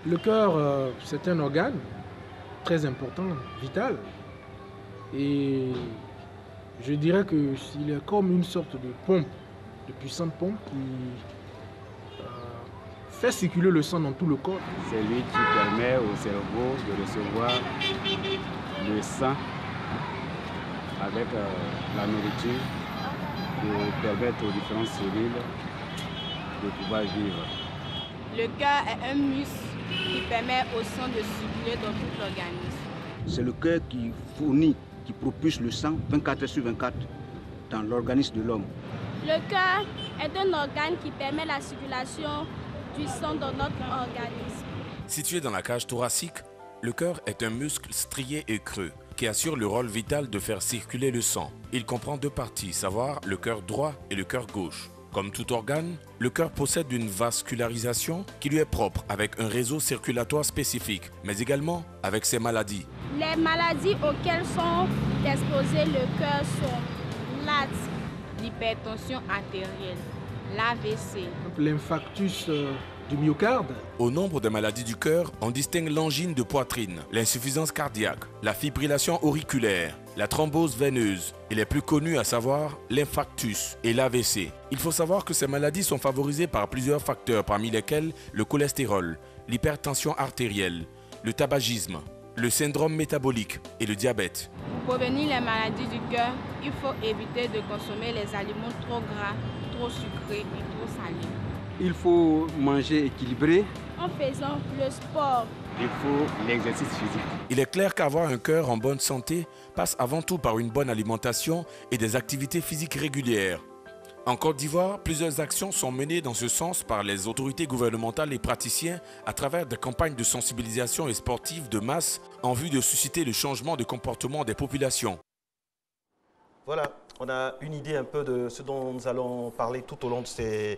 Le cœur, c'est un organe très important, vital. Et je dirais qu'il est comme une sorte de pompe, de puissante pompe qui fait circuler le sang dans tout le corps. C'est lui qui permet au cerveau de recevoir le sang avec la nourriture, de permettre aux différentes cellules de pouvoir vivre. Le cœur est un muscle qui permet au sang de circuler dans tout l'organisme. C'est le cœur qui fournit, qui propulse le sang 24 heures sur 24 dans l'organisme de l'homme. Le cœur est un organe qui permet la circulation du sang dans notre organisme. Situé dans la cage thoracique, le cœur est un muscle strié et creux qui assure le rôle vital de faire circuler le sang. Il comprend deux parties, savoir le cœur droit et le cœur gauche. Comme tout organe, le cœur possède une vascularisation qui lui est propre avec un réseau circulatoire spécifique, mais également avec ses maladies. Les maladies auxquelles sont exposés le cœur sont l'asthme, L'hypertension artérielle, l'AVC, L'infarctus du myocarde. Au nombre des maladies du cœur, on distingue l'angine de poitrine, l'insuffisance cardiaque, la fibrillation auriculaire, la thrombose veineuse et les plus connus à savoir l'infarctus et l'AVC. Il faut savoir que ces maladies sont favorisées par plusieurs facteurs parmi lesquels le cholestérol, l'hypertension artérielle, le tabagisme, le syndrome métabolique et le diabète. Pour prévenir les maladies du cœur, il faut éviter de consommer les aliments trop gras, trop sucrés et trop salés. Il faut manger équilibré. en faisant le sport. Il faut l'exercice physique. Il est clair qu'avoir un cœur en bonne santé passe avant tout par une bonne alimentation et des activités physiques régulières. En Côte d'Ivoire, plusieurs actions sont menées dans ce sens par les autorités gouvernementales et praticiens à travers des campagnes de sensibilisation et sportives de masse en vue de susciter le changement de comportement des populations. Voilà, on a une idée un peu de ce dont nous allons parler tout au long de ces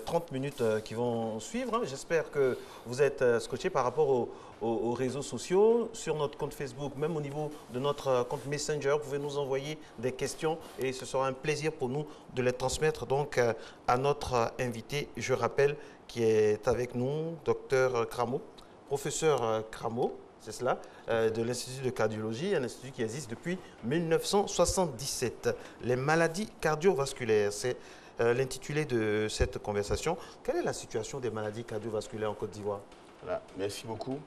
30 minutes qui vont suivre. J'espère que vous êtes scotchés par rapport aux réseaux sociaux, sur notre compte Facebook, même au niveau de notre compte Messenger. Vous pouvez nous envoyer des questions et ce sera un plaisir pour nous de les transmettre donc à notre invité, je rappelle, qui est avec nous, Dr Cramo, professeur Cramo. C'est cela, de l'Institut de cardiologie, un institut qui existe depuis 1977. Les maladies cardiovasculaires, c'est l'intitulé de cette conversation. Quelle est la situation des maladies cardiovasculaires en Côte d'Ivoire? Voilà, merci beaucoup.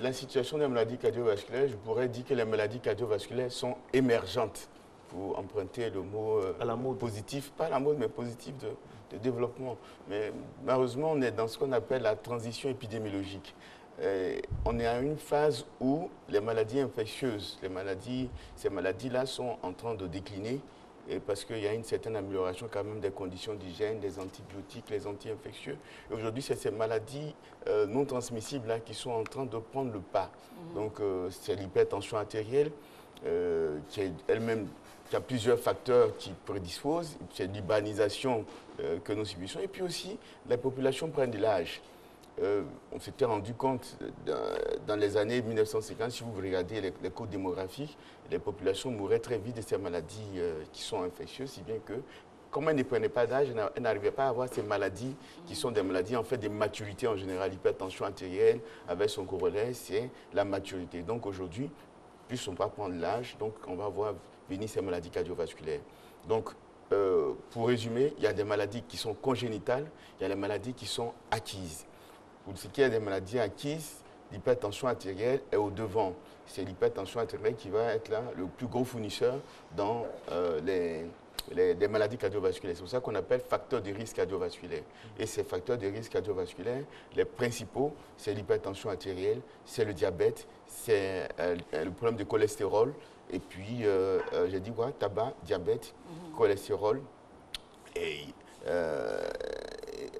La situation des maladies cardiovasculaires, je pourrais dire que les maladies cardiovasculaires sont émergentes, pour emprunter le mot à la mode. Positif, pas la mode, mais positif de développement. Mais malheureusement, on est dans ce qu'on appelle la transition épidémiologique. On est à une phase où les maladies infectieuses, ces maladies-là sont en train de décliner parce qu'il y a une certaine amélioration quand même des conditions d'hygiène, des antibiotiques, les anti-infectieux. Et aujourd'hui, c'est ces maladies non transmissibles-là qui sont en train de prendre le pas. Donc, c'est l'hypertension artérielle qui est elle-même qui a plusieurs facteurs qui prédisposent. C'est l'urbanisation que nous subissons. Et puis aussi, la population prend de l'âge. On s'était rendu compte dans les années 1950, si vous regardez les codes démographiques, les populations mouraient très vite de ces maladies qui sont infectieuses, si bien que, comme elles ne prenaient pas d'âge, elles n'arrivaient pas à avoir ces maladies qui sont des maladies en fait de maturité en général. L'hypertension artérielle, avec son corollaire, c'est la maturité. Donc aujourd'hui, plus on va prendre l'âge, donc on va voir venir ces maladies cardiovasculaires. Donc, pour résumer, il y a des maladies qui sont congénitales, il y a les maladies qui sont acquises. Pour ce qui est des maladies acquises, l'hypertension artérielle est au devant. C'est l'hypertension artérielle qui va être là, le plus gros fournisseur dans les maladies cardiovasculaires. C'est pour ça qu'on appelle facteurs de risque cardiovasculaire. Et ces facteurs de risque cardiovasculaire, les principaux, c'est l'hypertension artérielle, c'est le diabète, c'est le problème de cholestérol, et puis, j'ai dit quoi, tabac, diabète, cholestérol, et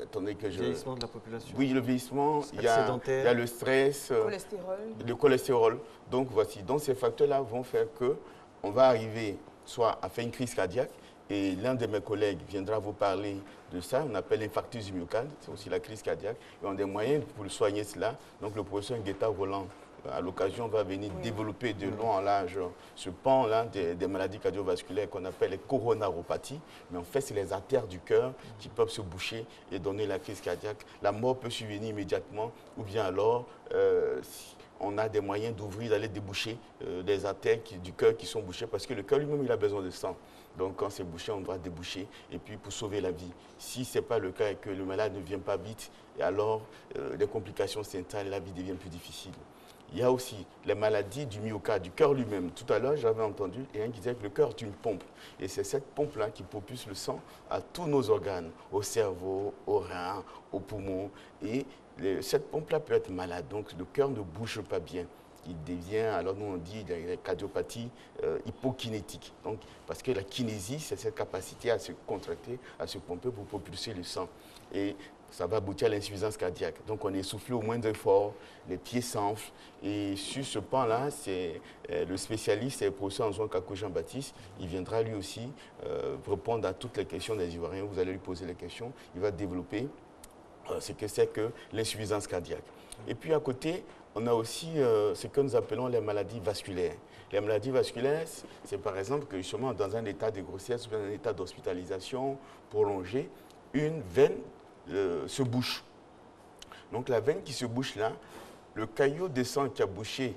attendez que je... Le vieillissement de la population. Oui, le vieillissement, il y a le stress, le cholestérol. Donc voici, donc ces facteurs-là vont faire qu'on va arriver soit à faire une crise cardiaque, et l'un de mes collègues viendra vous parler de ça, on appelle l'infarctus du myocarde, c'est aussi la crise cardiaque, et on a des moyens pour soigner cela. Donc le professeur Guetta Roland à l'occasion, va venir développer de long en large ce pan-là des maladies cardiovasculaires qu'on appelle les coronaropathies. Mais en fait, c'est les artères du cœur qui peuvent se boucher et donner la crise cardiaque. La mort peut survenir immédiatement ou bien alors, on a des moyens d'ouvrir, d'aller déboucher des artères du cœur qui sont bouchées parce que le cœur lui-même, il a besoin de sang. Donc, quand c'est bouché, on doit déboucher et puis pour sauver la vie. Si ce n'est pas le cas et que le malade ne vient pas vite, et alors les complications s'installent et la vie devient plus difficile. Il y a aussi les maladies du myocarde, du cœur lui-même. Tout à l'heure, j'avais entendu quelqu'un qui disait que le cœur est une pompe. Et c'est cette pompe-là qui propulse le sang à tous nos organes, au cerveau, aux reins, aux poumons. Et cette pompe-là peut être malade. Donc, le cœur ne bouge pas bien. Il devient, alors nous on dit, la cardiopathie hypokinétique. Donc, parce que la kinésie, c'est cette capacité à se contracter, à se pomper pour propulser le sang. Et ça va aboutir à l'insuffisance cardiaque. Donc, on est essoufflé au moindre effort, les pieds s'enflent. Et sur ce pan-là, c'est le spécialiste, c'est le professeur Antoine Kakou Jean-Baptiste. Il viendra lui aussi répondre à toutes les questions des Ivoiriens. Vous allez lui poser les questions. Il va développer ce que c'est que l'insuffisance cardiaque. Et puis, à côté, on a aussi ce que nous appelons les maladies vasculaires. Les maladies vasculaires, c'est par exemple que justement dans un état de grossesse ou dans un état d'hospitalisation prolongé, une veine se bouche. Donc la veine qui se bouche là, le caillot de sang qui a bouché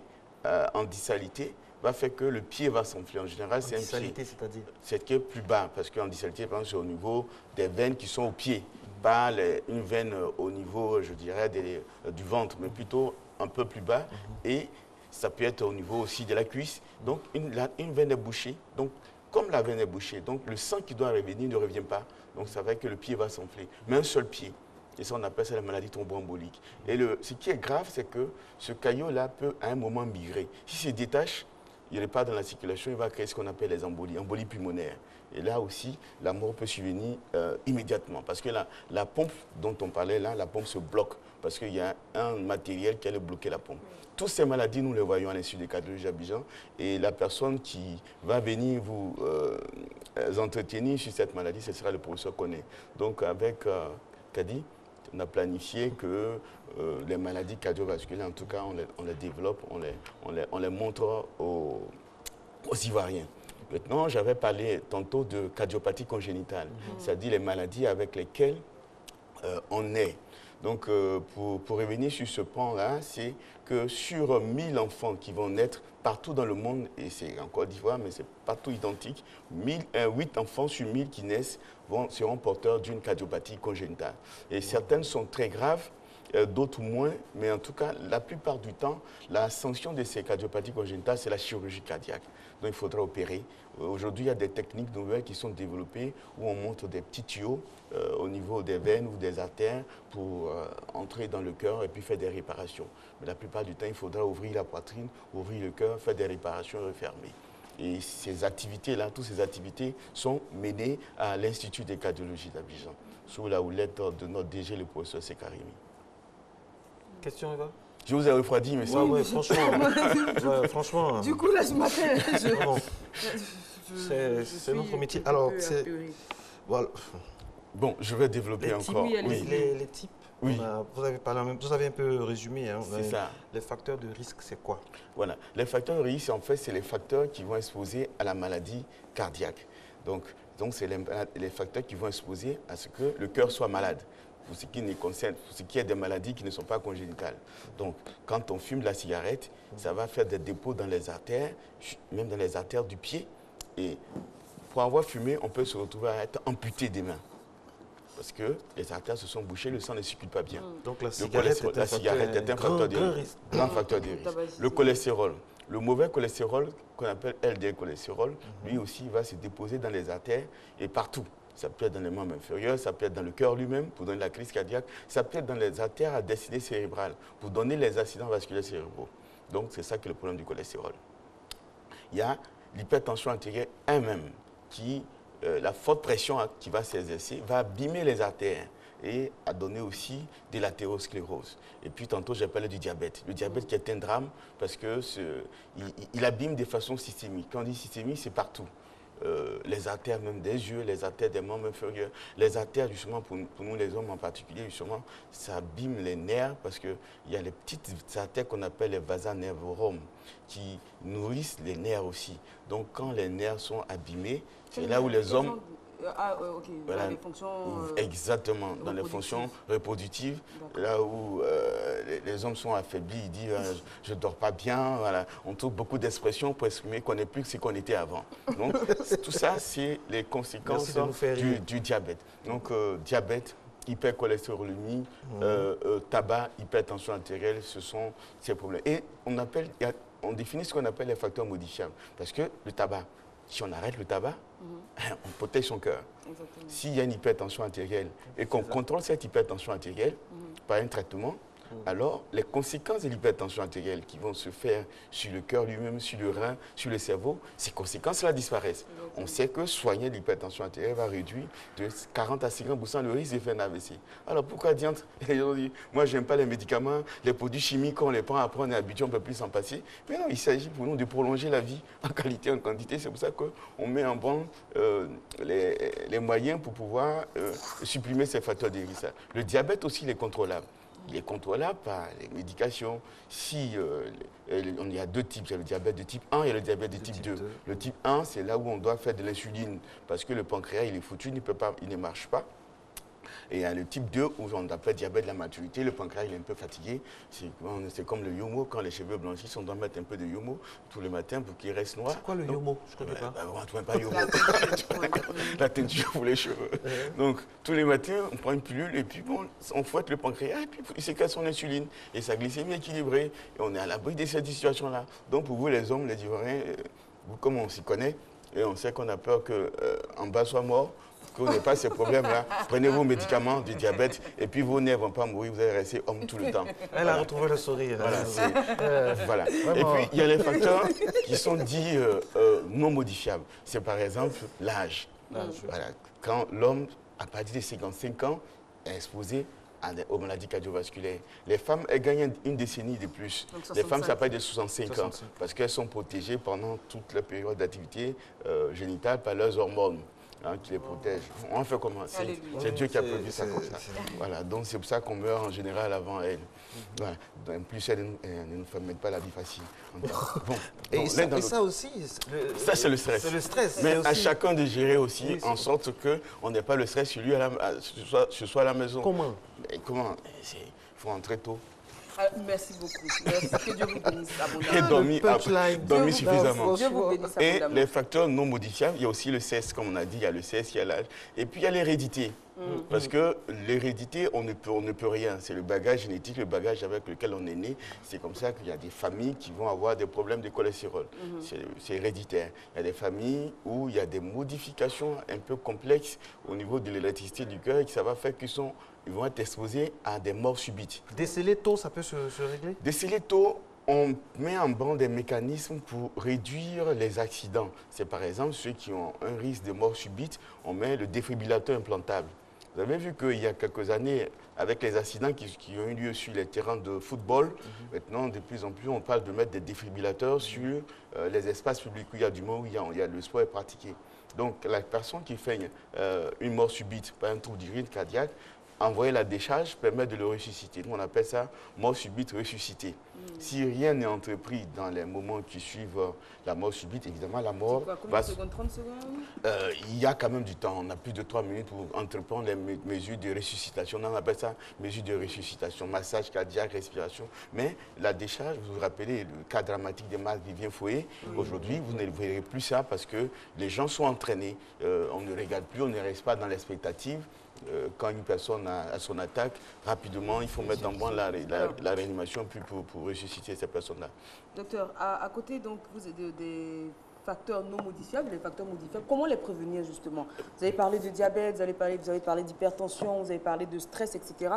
en dissalité va faire que le pied va s'enfler. En général, c'est un pied. Dissalité, c'est-à-dire? C'est qui est plus bas, parce qu'en dissalité, par exemple, c'est au niveau des veines qui sont au pied. Pas une veine au niveau, je dirais, du ventre, mais plutôt un peu plus bas. Et ça peut être au niveau aussi de la cuisse. Donc, une veine est bouchée. Donc, comme la veine est bouchée, donc le sang qui doit revenir ne revient pas. Donc, ça fait que le pied va s'enfler. Mais un seul pied. Et ça, on appelle ça la maladie thromboembolique. Et ce qui est grave, c'est que ce caillot-là peut, à un moment, migrer. S'il se détache, il n'est pas dans la circulation, il va créer ce qu'on appelle les embolies pulmonaires. Et là aussi, la mort peut survenir immédiatement. Parce que la pompe dont on parlait là, la pompe se bloque. Parce qu'il y a un matériel qui allait bloquer la pompe. Toutes ces maladies, nous les voyons à l'Institut de cardiologie d'Abidjan. Et la personne qui va venir vous entretenir sur cette maladie, ce sera le professeur Koné. Donc avec Kadi, on a planifié que les maladies cardiovasculaires, en tout cas, on les développe, on les montre aux Ivoiriens. Maintenant, j'avais parlé tantôt de cardiopathie congénitale, c'est-à-dire les maladies avec lesquelles on est. Donc, pour revenir sur ce point-là, c'est que sur 1000 enfants qui vont naître partout dans le monde, et c'est en Côte d'Ivoire, mais c'est partout identique, 8 enfants sur 1000 qui naissent seront porteurs d'une cardiopathie congénitale. Et certaines sont très graves, d'autres moins, mais en tout cas, la plupart du temps, la sanction de ces cardiopathies congénitales, c'est la chirurgie cardiaque. Donc, il faudra opérer. Aujourd'hui, il y a des techniques nouvelles qui sont développées où on monte des petits tuyaux au niveau des veines ou des artères pour entrer dans le cœur et puis faire des réparations. Mais la plupart du temps, il faudra ouvrir la poitrine, ouvrir le cœur, faire des réparations et refermer. Et ces activités-là, toutes ces activités sont menées à l'Institut de cardiologie d'Abidjan, sous la houlette de notre DG, le professeur Sekarimi. Question, Eva? Je vous ai refroidi, mais ça... Oui, franchement. Franchement. Du coup, là, je m'appelle. C'est notre métier. Alors, c'est... Voilà. Bon, je vais développer encore. Les types, oui. Vous avez un peu résumé. Hein, c'est ça. Les facteurs de risque, c'est quoi? Voilà. Les facteurs de risque, en fait, c'est les facteurs qui vont exposer à la maladie cardiaque. Donc c'est les facteurs qui vont exposer à ce que le cœur soit malade. Pour ce qui concerne, pour ce qui est des maladies qui ne sont pas congénitales. Donc, quand on fume de la cigarette, ça va faire des dépôts dans les artères, même dans les artères du pied. Et pour avoir fumé, on peut se retrouver à être amputé des mains. Parce que les artères se sont bouchées, le sang ne circule pas bien. Donc la cigarette est un facteur de risque. Grand facteur de risque. Le cholestérol. Le mauvais cholestérol, qu'on appelle LDL cholestérol, lui aussi va se déposer dans les artères et partout. Ça peut être dans les membres inférieurs, ça peut être dans le cœur lui-même pour donner la crise cardiaque, ça peut être dans les artères à destinée cérébrale pour donner les accidents vasculaires cérébraux. Donc c'est ça qui est le problème du cholestérol. Il y a l'hypertension artérielle elle-même qui, la forte pression qui va s'exercer, va abîmer les artères et à donner aussi de l'athérosclérose. Et puis tantôt j'ai parlé du diabète. Le diabète qui est un drame parce que il abîme de façon systémique. Quand on dit systémique, c'est partout. les artères même des yeux, les artères des membres inférieurs. Les artères, justement, pour nous les hommes en particulier, justement, ça abîme les nerfs parce qu'il y a les petites artères qu'on appelle les vasa nervorum qui nourrissent les nerfs aussi. Donc quand les nerfs sont abîmés, c'est là où les hommes... ok. Voilà, dans les fonctions exactement, dans les fonctions reproductives, là où les hommes sont affaiblis, ils disent je ne dors pas bien, voilà. On trouve beaucoup d'expressions pour exprimer qu'on n'est plus ce qu'on était avant. Donc tout ça, c'est les conséquences du diabète. Donc diabète, hypercholestérolémie, tabac, hypertension artérielle, ce sont ces problèmes. Et on définit ce qu'on appelle les facteurs modifiables. Parce que le tabac, si on arrête le tabac, on protège son cœur. S'il y a une hypertension artérielle et qu'on contrôle cette hypertension artérielle par un traitement, alors les conséquences de l'hypertension artérielle qui vont se faire sur le cœur lui-même, sur le rein, sur le cerveau, ces conséquences-là disparaissent. On sait que soigner l'hypertension artérielle va réduire de 40 à 50% le risque de faire un AVC. Alors pourquoi diantre les gens disent, moi j'aime pas les médicaments, les produits chimiques, on les prend, après on est habitué, on ne peut plus s'en passer. Mais non, il s'agit pour nous de prolonger la vie en qualité, en quantité. C'est pour ça qu'on met en banque les moyens pour pouvoir supprimer ces facteurs de risque. Le diabète aussi, il est contrôlable. Il est contrôlable par les médications. Si il y a deux types, il y a le diabète de type 1 et le diabète de type 2. Le type 1, c'est là où on doit faire de l'insuline parce que le pancréas, il est foutu, il ne marche pas. Et il y a le type 2 où on appelle diabète de la maturité. Le pancréas, il est un peu fatigué. C'est comme le yomo. Quand les cheveux blanchissent, on doit mettre un peu de yomo tous les matins pour qu'il reste noir. C'est quoi le yomo? Je ne connais pas. On ne pas yomo. La teinture pour les cheveux. Donc, tous les matins, on prend une pilule et puis bon, on fouette le pancréas et puis il sécrète son insuline. Et sa glycémie est équilibrée. Et on est à l'abri de cette situation-là. Donc, pour vous, les hommes, les Ivoiriens, comme on s'y connaît, et on sait qu'on a peur qu'en bas soit mort, qu'on n'ait pas ces problèmes-là, prenez vos médicaments du diabète et puis vos nerfs ne vont pas mourir, vous allez rester homme tout le temps. Elle a retrouvé le sourire. Voilà. Et puis, il y a les facteurs qui sont dits non modifiables. C'est par exemple l'âge. Voilà. Quand l'homme, à partir de 55 ans, est exposé aux maladies cardiovasculaires. Les femmes, elles gagnent une décennie de plus. Les femmes, ça peut de 65 ans parce qu'elles sont protégées pendant toute la période d'activité génitale par leurs hormones. Qui les protège. On fait comment? C'est Dieu qui a prévu ça comme ça. Voilà, donc c'est pour ça qu'on meurt en général avant elle. Voilà. En plus, elle ne nous permet pas la vie facile. Bon. Et ça aussi, ça c'est le stress. C'est le stress. Mais à chacun de gérer aussi en sorte qu'on n'ait pas le stress sur lui, ce soit à la maison. Comment? Il faut rentrer tôt. Merci beaucoup. Merci. Que Dieu vous bénisse abondamment. Et dormir suffisamment. Dieu vous bénisse abondamment. Et les facteurs non modifiables, il y a aussi le sexe, comme on a dit, il y a le sexe, il y a l'âge. Et puis il y a l'hérédité. Parce que l'hérédité, on ne peut rien. C'est le bagage génétique, le bagage avec lequel on est né. C'est comme ça qu'il y a des familles qui vont avoir des problèmes de cholestérol. C'est héréditaire. Il y a des familles où il y a des modifications un peu complexes au niveau de l'électricité du cœur et que ça va faire qu'ils vont être exposés à des morts subites. Déceler tôt, ça peut se régler? Déceler tôt, on met en banc des mécanismes pour réduire les accidents. C'est par exemple ceux qui ont un risque de mort subite, on met le défibrillateur implantable. Vous avez vu qu'il y a quelques années, avec les accidents qui ont eu lieu sur les terrains de football, maintenant, de plus en plus, on parle de mettre des défibrillateurs sur les espaces publics où il y a du monde, où le sport est pratiqué. Donc, la personne qui fait une mort subite par un trouble du rythme cardiaque, envoyer la décharge permet de le ressusciter. Nous, on appelle ça mort subite ressuscitée. Si rien n'est entrepris dans les moments qui suivent la mort subite, évidemment, la mort Combien de secondes? 30 secondes? Il y a quand même du temps. On a plus de 3 minutes pour entreprendre les mesures de ressuscitation. On appelle ça mesures de ressuscitation, massage cardiaque, respiration. Mais la décharge, vous vous rappelez le cas dramatique de Marc-Vivien Foé. Aujourd'hui, vous ne verrez plus ça parce que les gens sont entraînés. On ne regarde plus, on ne reste pas dans l'expectative. Quand une personne a son attaque, rapidement, il faut mettre en banc la réanimation pour ressusciter cette personne-là. Docteur, à côté donc, vous avez des facteurs non modifiables, les facteurs modifiables, comment les prévenir justement? Vous avez parlé de diabète, vous avez parlé d'hypertension, vous avez parlé de stress, etc.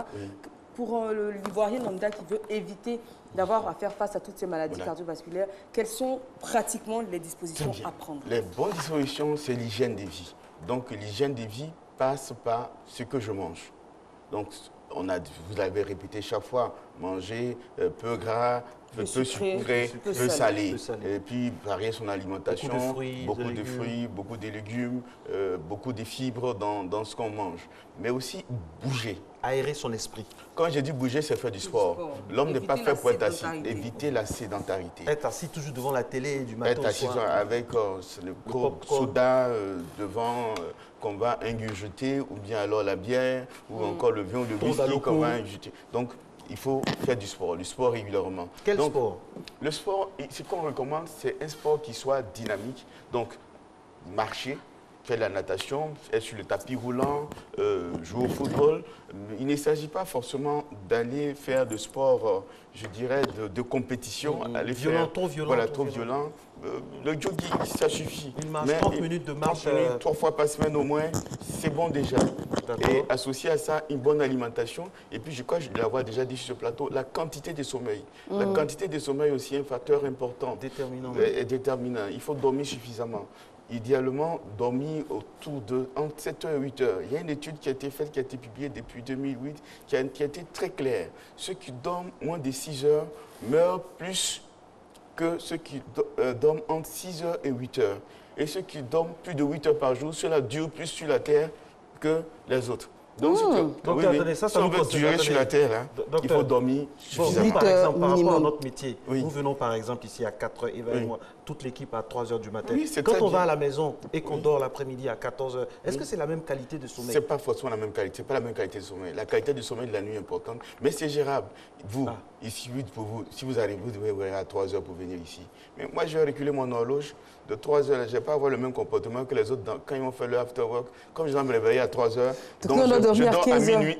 Pour l'Ivoirien lambda qui veut éviter d'avoir à faire face à toutes ces maladies cardiovasculaires, quelles sont pratiquement les dispositions à prendre? Les bonnes dispositions, c'est l'hygiène des vies. Donc l'hygiène des vies passe par ce que je mange. Donc, vous l'avez répété chaque fois, manger peu gras, peu sucré, peu salé. Et puis, varier son alimentation, beaucoup de légumes, beaucoup de fibres dans ce qu'on mange. Mais aussi bouger. Aérer son esprit. Quand je dis bouger, c'est faire du sport. L'homme n'est pas fait pour être assis. Éviter la sédentarité. Être assis toujours devant la télé du matin au soir. Être assis avec le soda devant qu'on va ingurgiter, ou bien alors la bière, ou encore le vin ou le whisky qu'on va ingurgiter. Donc, il faut faire du sport régulièrement. Quel sport? Le sport, ce qu'on recommande, c'est un sport qui soit dynamique. Donc, marcher, faire de la natation, être sur le tapis roulant, jouer au football. Il ne s'agit pas forcément d'aller faire de sport, je dirais, de compétition. Trop violent. Voilà, trop violent. Le jogging, ça suffit. Une marche, 30 minutes de marche. 30 minutes, 3 fois par semaine au moins, c'est bon déjà. Et associé à ça, une bonne alimentation. Et puis, je crois que je l'avais déjà dit sur ce plateau, la quantité de sommeil. La quantité de sommeil aussi est un facteur important. Déterminant. Déterminant. Il faut dormir suffisamment. Idéalement, dormir entre 7h et 8h. Il y a une étude qui a été faite, qui a été publiée depuis 2008, qui a été très claire. Ceux qui dorment moins de 6 heures meurent plus que ceux qui dorment entre 6 heures et 8 heures. Et ceux qui dorment plus de 8 heures par jour, ceux-là durent plus sur la Terre que les autres. Donc, si on veut durer sur la Terre, là, il faut dormir suffisamment. Par exemple, par rapport à notre métier, nous venons par exemple ici à 4h, Eva et moi, toute l'équipe à 3h du matin. Quand on va à la maison et qu'on dort l'après-midi à 14h, est-ce que c'est la même qualité de sommeil? Ce n'est pas forcément la même qualité, c'est pas la même qualité de sommeil. La qualité du sommeil de la nuit est importante, mais c'est gérable. Vous, ici, pour vous, si vous arrivez, vous devez vous réveiller à 3h pour venir ici. Mais moi, je vais reculer mon horloge de 3h, je ne vais pas avoir le même comportement que les autres quand ils vont faire leur after work. Comme je dois me réveiller à 3h, donc je dors à minuit.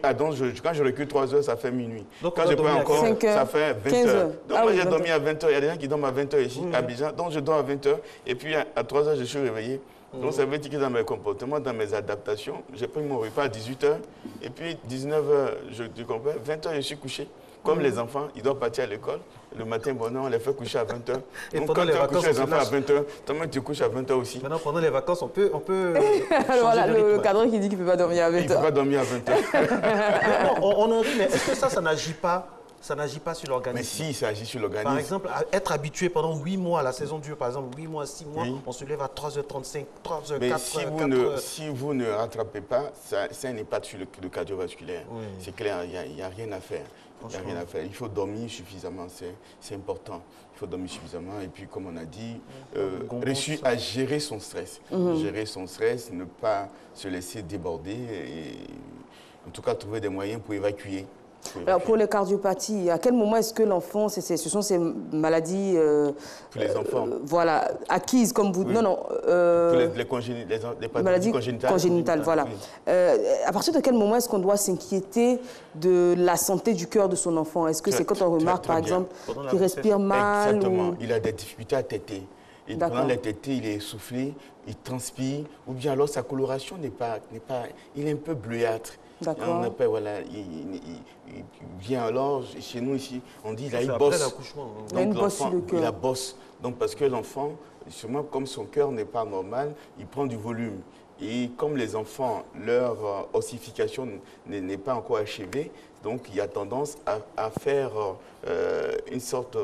Quand je recule 3h, ça fait minuit. Donc, quand je prends encore, ça fait 20h. Donc moi, j'ai dormi à 20h. Il y a des gens qui dorment à 20h ici, à Abidjan. Donc je dors à 20h et puis à 3h, je suis réveillé. Donc ça veut dire que dans mes comportements, dans mes adaptations, j'ai pris mon repas à 18h et puis 19h, tu comprends, 20h, je suis couché. Comme les enfants, ils doivent partir à l'école. Le matin, bon, on les fait coucher à 20h. Et donc, pendant quand les vacances, les enfants à 20h, toi-même, tu couches à 20h aussi. Maintenant, pendant les vacances, on peut voilà, le cadre qui dit qu'il ne peut pas dormir à 20h. Il ne peut pas dormir à 20h. On en rit, mais est-ce que ça n'agit pas sur l'organisme? Mais si, ça agit sur l'organisme. Par exemple, être habitué pendant 8 mois, la saison dure par exemple 8 mois, 6 mois, on se lève à 3h35, 3h, mais 4h. Si vous ne rattrapez pas, ça a un impact sur le cardiovasculaire. C'est clair, il n'y a rien à faire. Il n'y a rien à faire. Il faut dormir suffisamment, c'est important. Il faut dormir suffisamment et puis, comme on a dit, réussir à gérer son stress. Gérer son stress, ne pas se laisser déborder et en tout cas trouver des moyens pour évacuer. Alors pour les cardiopathies, à quel moment est-ce que l'enfant, ce sont ces maladies pour les enfants. Voilà, acquises comme vous... Oui. Non, les maladies congénitales, voilà. Oui. À partir de quel moment est-ce qu'on doit s'inquiéter de la santé du cœur de son enfant? Est-ce que c'est quand on remarque, par exemple, qu'il respire mal? Exactement, il a des difficultés à téter. Et pendant les tétés, il est essoufflé, il transpire, ou bien alors sa coloration n'est pas... Il est un peu bleuâtre. On appelle, voilà, il vient alors, chez nous ici, on dit il a une bosse. Il a une bosse sur le cœur. Il a bosse. Donc parce que l'enfant, sûrement comme son cœur n'est pas normal, il prend du volume. Et comme les enfants, leur ossification n'est pas encore achevée, donc il y a tendance à faire une sorte...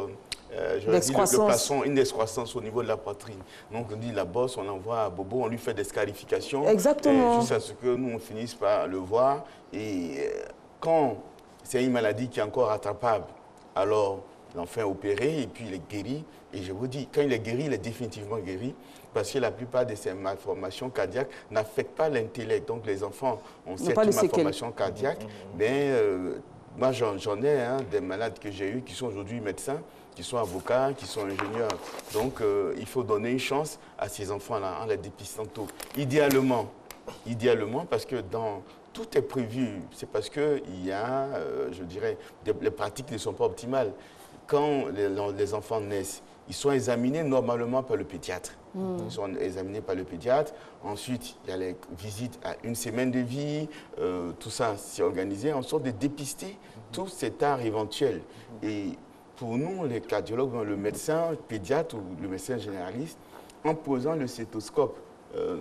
une excroissance au niveau de la poitrine. Donc on dit la bosse, on l'envoie à Bobo, on lui fait des scarifications. Exactement. Jusqu'à ce que nous, on finisse par le voir. Et quand c'est une maladie qui est encore rattrapable, alors l'enfant est opéré et puis il est guéri. Et je vous dis, quand il est guéri, il est définitivement guéri. Parce que la plupart de ces malformations cardiaques n'affectent pas l'intellect. Donc les enfants ont certaines malformations cardiaques. Mais moi, j'en ai des malades que j'ai eus qui sont aujourd'hui médecins, qui sont avocats, qui sont ingénieurs. Donc, il faut donner une chance à ces enfants-là en les dépistant tôt. Idéalement, parce que tout est prévu. C'est parce qu'il y a, je dirais, les pratiques ne sont pas optimales. Quand les enfants naissent, ils sont examinés normalement par le pédiatre. Ils sont examinés par le pédiatre. Ensuite, il y a les visites à 1 semaine de vie. Tout ça, c'est organisé en sorte de dépister tout cet art éventuel. Et pour nous, les cardiologues, le médecin pédiatre ou le médecin généraliste, en posant le stéthoscope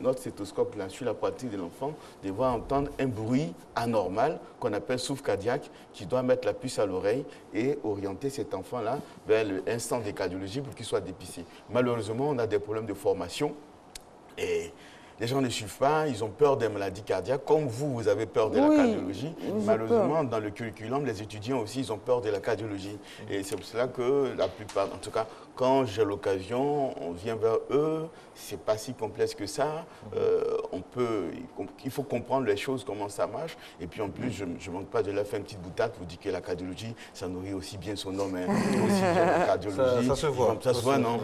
notre stéthoscope là, sur la poitrine de l'enfant, devoir entendre un bruit anormal qu'on appelle souffle cardiaque, qui doit mettre la puce à l'oreille et orienter cet enfant-là vers l'instant de cardiologie pour qu'il soit dépisté. Malheureusement, on a des problèmes de formation et les gens ne suivent pas, ils ont peur des maladies cardiaques, comme vous avez peur de la cardiologie. Malheureusement, dans le curriculum, les étudiants aussi, ils ont peur de la cardiologie. Et c'est pour cela que la plupart, en tout cas, quand j'ai l'occasion, on vient vers eux, c'est pas si complexe que ça. Il faut comprendre les choses, comment ça marche. Et puis en plus, je ne manque pas de leur faire une petite boutade pour dire que la cardiologie, ça nourrit aussi bien son homme, hein, aussi bien la cardiologie. Ça se voit. Ça se voit, non?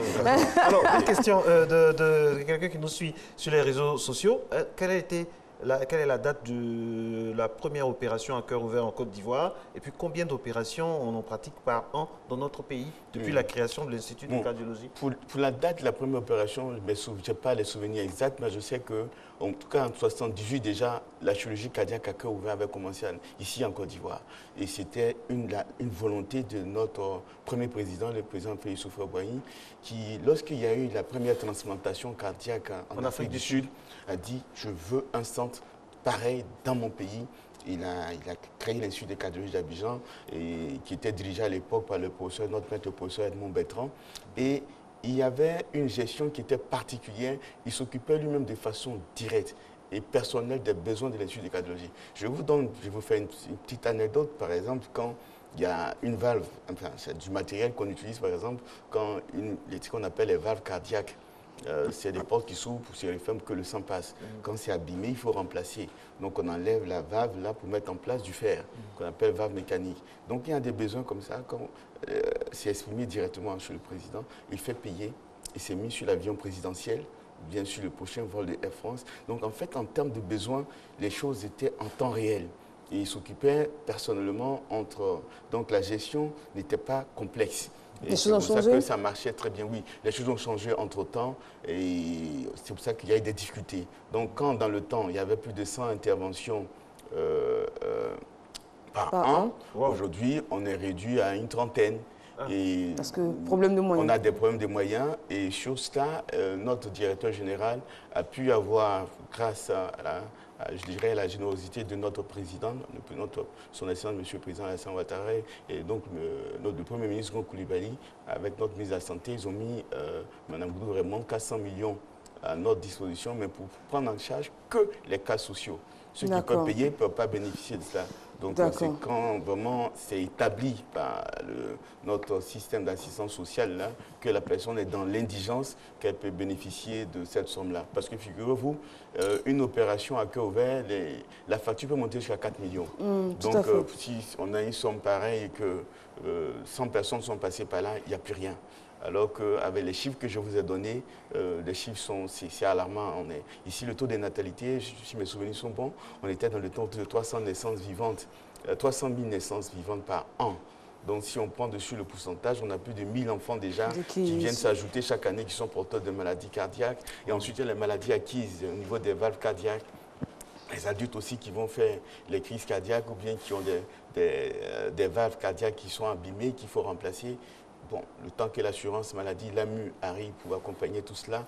Alors, une question de quelqu'un qui nous suit sur les réseaux sociaux. Quelle est la date de la première opération à cœur ouvert en Côte d'Ivoire? Et puis combien d'opérations on en pratique par an dans notre pays depuis la création de l'Institut de cardiologie? Pour la date de la première opération, je n'ai pas les souvenirs exacts, mais je sais que, en tout cas en 1978 déjà, la chirurgie cardiaque à cœur ouvert avait commencé ici en Côte d'Ivoire. Et c'était une volonté de notre premier président, le président Félix Houphouët-Boigny, qui, lorsqu'il y a eu la première transplantation cardiaque en Afrique du Sud, a dit « je veux un centre pareil dans mon pays ». Il a créé l'Institut de cardiologie d'Abidjan, qui était dirigé à l'époque par notre maître, le professeur Edmond Bertrand. Et il y avait une gestion qui était particulière. Il s'occupait lui-même de façon directe et personnelle des besoins de l'Institut de cardiologie. Je vous fais une petite anecdote. Par exemple, quand il y a une valve, enfin, c'est du matériel qu'on utilise, par exemple, quand ce qu'on appelle les valves cardiaques, c'est des portes qui s'ouvrent pour se referment que le sang passe. Quand c'est abîmé, il faut remplacer. Donc on enlève la valve là pour mettre en place du fer, qu'on appelle valve mécanique. Donc il y a des besoins comme ça, quand c'est exprimé directement chez le président, il fait payer et c'est mis sur l'avion présidentiel, bien sûr le prochain vol de Air France. Donc en fait, en termes de besoins, les choses étaient en temps réel. Et il s'occupait personnellement donc la gestion n'était pas complexe. Les choses ont changé. C'est pour ça que ça marchait très bien, oui. Les choses ont changé entre-temps et c'est pour ça qu'il y a eu des difficultés. Donc quand dans le temps, il y avait plus de 100 interventions par an, aujourd'hui, on est réduit à une trentaine. Et parce que problème de moyens. On a des problèmes de moyens et sur cela, notre directeur général a pu avoir, grâce à la générosité de notre président, son excellence, M. le Président Alassane Ouattara, et donc notre Premier ministre Koulibaly, avec notre ministre de la Santé, ils ont mis, Mme Goudou Raymond, 400 millions à notre disposition, mais pour prendre en charge que les cas sociaux. Ceux qui peuvent payer ne peuvent pas bénéficier de cela. Donc c'est quand vraiment c'est établi par notre système d'assistance sociale là, que la personne est dans l'indigence qu'elle peut bénéficier de cette somme-là. Parce que figurez-vous, une opération à cœur ouvert, la facture peut monter jusqu'à 4 millions. Donc si on a une somme pareille et que 100 personnes sont passées par là, il n'y a plus rien. Alors qu'avec les chiffres que je vous ai donnés, les chiffres c'est alarmant. Ici, le taux de natalité, si mes souvenirs sont bons, on était dans le taux de 300 naissances vivantes, 300 000 naissances vivantes par an. Donc si on prend dessus le pourcentage, on a plus de 1000 enfants déjà qui viennent s'ajouter chaque année, qui sont porteurs de maladies cardiaques. Et ensuite, il y a les maladies acquises au niveau des valves cardiaques. Les adultes aussi qui vont faire les crises cardiaques ou bien qui ont des valves cardiaques qui sont abîmées, qu'il faut remplacer. Bon, le temps que l'assurance maladie, l'AMU, arrive pour accompagner tout cela,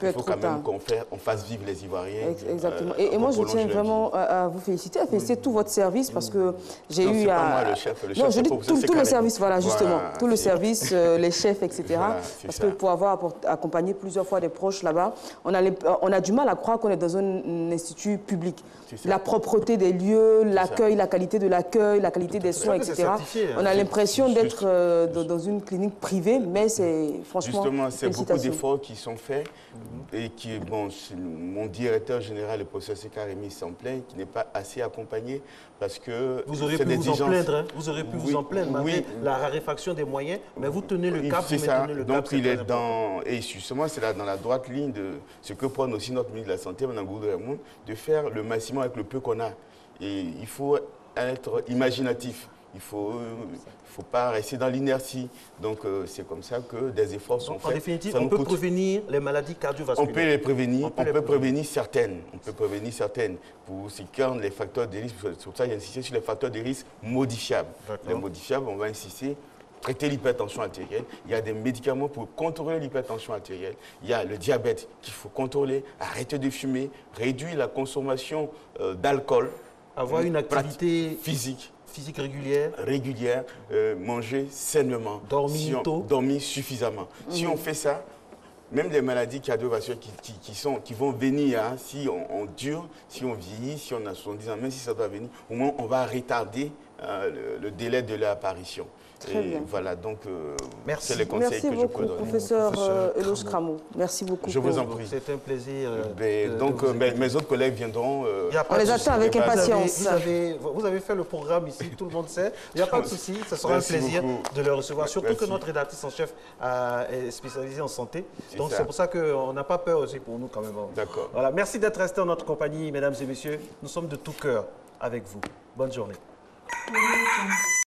il faut quand même qu'on fasse vivre les Ivoiriens. Exactement. Et moi, je tiens vraiment à vous féliciter, à féliciter tout votre service parce que j'ai eu à... Pas moi le chef. Le chef, non, je dis tout le service, voilà, justement. Voilà, tout le service, les chefs, etc. Voilà, parce que pour avoir accompagné plusieurs fois des proches là-bas, on a du mal à croire qu'on est dans un institut public. La propreté des lieux, l'accueil, la qualité de l'accueil, la qualité des soins, etc. On a l'impression d'être dans une clinique privée, mais c'est franchement... Justement, c'est beaucoup d'efforts qui sont faits. Et qui, bon, mon directeur général, le professeur Seka Rémi Samplin, qui n'est pas assez accompagné parce que... Vous aurez pu vous en plaindre, hein? Vous aurez pu vous en plaindre, malgré la raréfaction des moyens, mais vous tenez le cap, vous maintenez le cap. Donc il est dans... Et justement, c'est là dans la droite ligne de ce que prône aussi notre ministre de la Santé, Mme Goudou Raymond, de faire le maximum avec le peu qu'on a. Et il faut être imaginatif. Il ne faut pas rester dans l'inertie. Donc, c'est comme ça que des efforts sont faits. En définitive, on peut prévenir les maladies cardiovasculaires. On peut les prévenir, on peut prévenir certaines. On peut prévenir certaines. Pour ce qui est les facteurs de risque, c'est pour ça que j'ai insisté sur les facteurs de risque modifiables. Les modifiables, on va insister traiter l'hypertension artérielle. Il y a des médicaments pour contrôler l'hypertension artérielle. Il y a le diabète qu'il faut contrôler, arrêter de fumer, réduire la consommation d'alcool. Avoir une activité physique régulière, manger sainement, dormir suffisamment. Si on fait ça, même les maladies cardiovasculaires qui vont venir, hein, si on dure, si on vieillit, si on a 70 ans, même si ça doit venir, au moins on va retarder le délai de leur apparition. Très bien. Voilà, donc c'est les conseils que je peux donner. Professeur Eloge Cramo. Merci beaucoup. Je vous en prie. C'est un plaisir. Donc mes autres collègues viendront. On les attend avec impatience. Vous avez fait le programme ici, tout le monde sait. Il n'y a pas de souci, ce sera un plaisir de le recevoir. Surtout que notre rédactrice en chef est spécialisée en santé. Donc c'est pour ça qu'on n'a pas peur aussi pour nous quand même. D'accord. Voilà, merci d'être restés en notre compagnie, mesdames et messieurs. Nous sommes de tout cœur avec vous. Bonne journée.